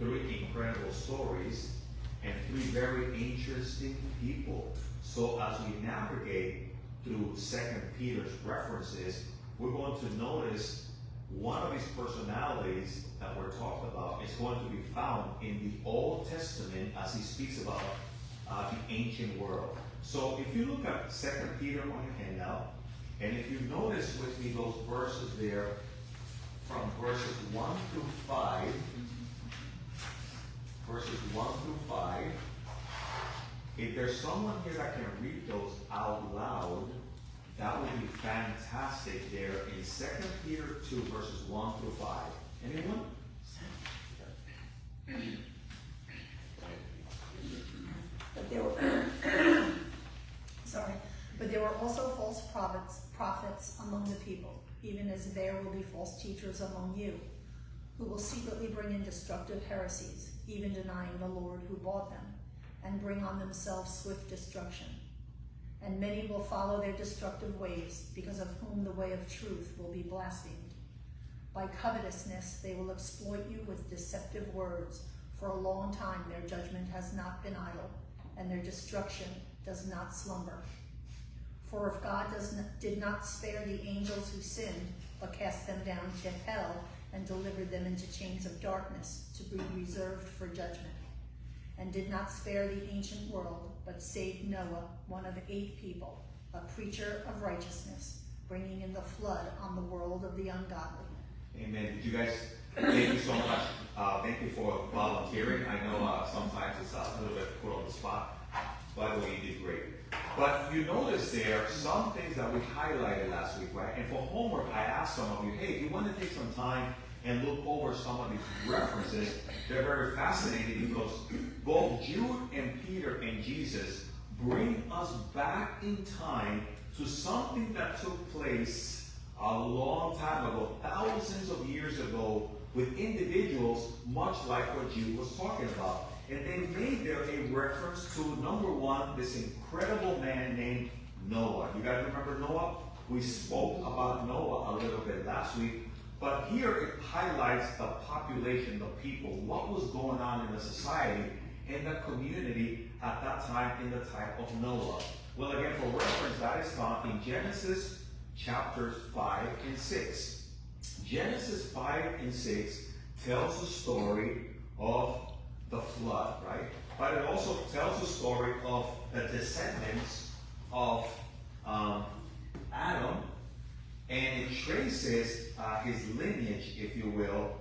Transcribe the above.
three incredible stories and three very interesting people. So as we navigate through 2 Peter's references, we're going to notice one of his personalities that we're talking about is going to be found in the Old Testament as he speaks about the ancient world. So if you look at 2 Peter on your handout, and if you notice with me those verses there from verses 1 through 5, if there's someone here that can read those out loud, that would be fantastic there in 2 Peter 2, verses 1 through 5. Anyone? But there were also false prophets among the people, even as there will be false teachers among you, who will secretly bring in destructive heresies, even denying the Lord who bought them, and bring on themselves swift destruction. And many will follow their destructive ways, because of whom the way of truth will be blasphemed. By covetousness they will exploit you with deceptive words. For a long time their judgment has not been idle, and their destruction does not slumber. For if God did not spare the angels who sinned, but cast them down to hell and delivered them into chains of darkness to be reserved for judgment, and did not spare the ancient world, but saved Noah, one of 8 people, a preacher of righteousness, bringing in the flood on the world of the ungodly. Amen. Did you guys, thank you so much. Thank you for volunteering. I know sometimes it's a little bit put on the spot. By the way, you did great. But you notice there some things that we highlighted last week, right? And for homework, I asked some of you, hey, if you want to take some time and look over some of these references, they're very fascinating because both Jude and Peter and Jesus bring us back in time to something that took place a long time ago, thousands of years ago, with individuals much like what Jude was talking about. And they made there a reference to, number one, this incredible man named Noah. You guys remember Noah? We spoke about Noah a little bit last week. But here it highlights the population, the people, what was going on in the society and the community at that time in the type of Noah. Well, again, for reference, that is found in Genesis chapters 5 and 6. Genesis 5 and 6 tells the story of the flood, right? But it also tells the story of the descendants of Adam, and it traces his lineage, if you will,